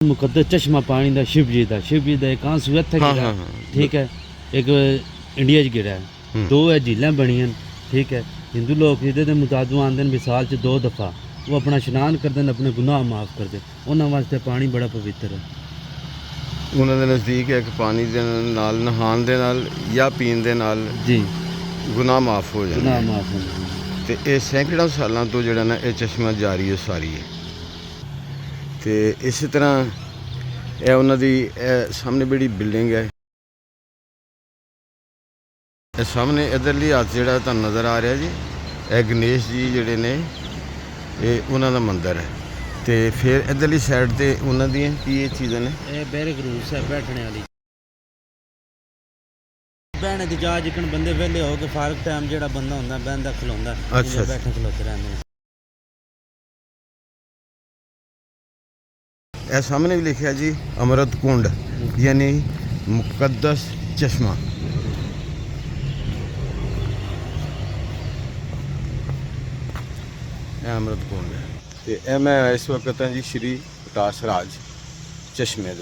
मुकद्दस चश्मा पानी का शिव जी का एक आंसू इत्थे गिरा है, ठीक है, एक इंडिया च गिरा है, दो है झीलें बनियां, ठीक है। हिंदू लोग ਇਹਦੇ मुताबिक आंदे ने विसाल च 2 दफ़ा वो अपना इशनान करते हैं, अपने गुनाह माफ़ करते, उन्होंने वास्ते पानी बड़ा पवित्र है। ਉਹਨਾਂ ਦੇ ਨਜ਼ਦੀਕ ਹੈ ਕਿ ਪਾਣੀ ਦੇ ਨਾਲ ਨਹਾਉਣ ਦੇ ਨਾਲ ਜਾਂ ਪੀਣ ਦੇ ਨਾਲ जी ਗੁਨਾਹ ਮਾਫ ਹੋ ਜਾਂਦੇ गुनाह ਨੇ। माफ़ होंगे। ਤੇ ਇਹ ਸੈਂਕੜਾਂ ਸਾਲਾਂ ਤੋਂ ਜਿਹੜਾ ਨਾ ਇਹ ਚਸ਼ਮਾ ਜਾਰੀ ਹੈ ਸਾਰੀ ਹੈ। ਤੇ ਇਸੇ ਤਰ੍ਹਾਂ ਇਹ ਉਹਨਾਂ ਦੀ ਇਹ ਸਾਹਮਣੇ ਬੜੀ ਬਿਲਡਿੰਗ ਹੈ, ਇਹ ਸਾਹਮਣੇ ਇਧਰਲੀ ਹੱਥ ਜਿਹੜਾ ਤੁਹਾਨੂੰ ਨਜ਼ਰ ਆ ਰਿਹਾ ਜੀ, ਇਹ ਗਣੇਸ਼ ਜੀ ਜਿਹੜੇ ਨੇ ਇਹ ਉਹਨਾਂ ਦਾ ਮੰਦਿਰ ਹੈ। ਤੇ ਫਿਰ ਇਧਰਲੀ ਸਾਈਡ ਤੇ ਉਹਨਾਂ ਦੀਆਂ ਕੀ ਇਹ ਚੀਜ਼ਾਂ ਨੇ, ਇਹ ਬੈਰਕ ਰੂਸ ਹੈ बैठने वाली, बहने दी जा जिकन बंदे वेले हो के फारग टाइम जेड़ा बंदा होंदा बहंदा खलोंदा अच्छा। बैठे खलोते रहंदे ने। ਇਹ ਸਾਹਮਣੇ ਵੀ ਲਿਖਿਆ ਜੀ ਅੰਮ੍ਰਿਤ ਕੁੰਡ ਯਾਨੀ ਮੁਕੱਦਸ ਚਸ਼ਮਾ। ਇਹ ਅੰਮ੍ਰਿਤ ਕੁੰਡ ਹੈ ਤੇ ਇਹ ਮੈਂ ਇਸ ਵਕਤ ਹਾਂ ਜੀ ਸ਼੍ਰੀ ਪਟਾਸ ਰਾਜ ਚਸ਼ਮੇ ਦੇ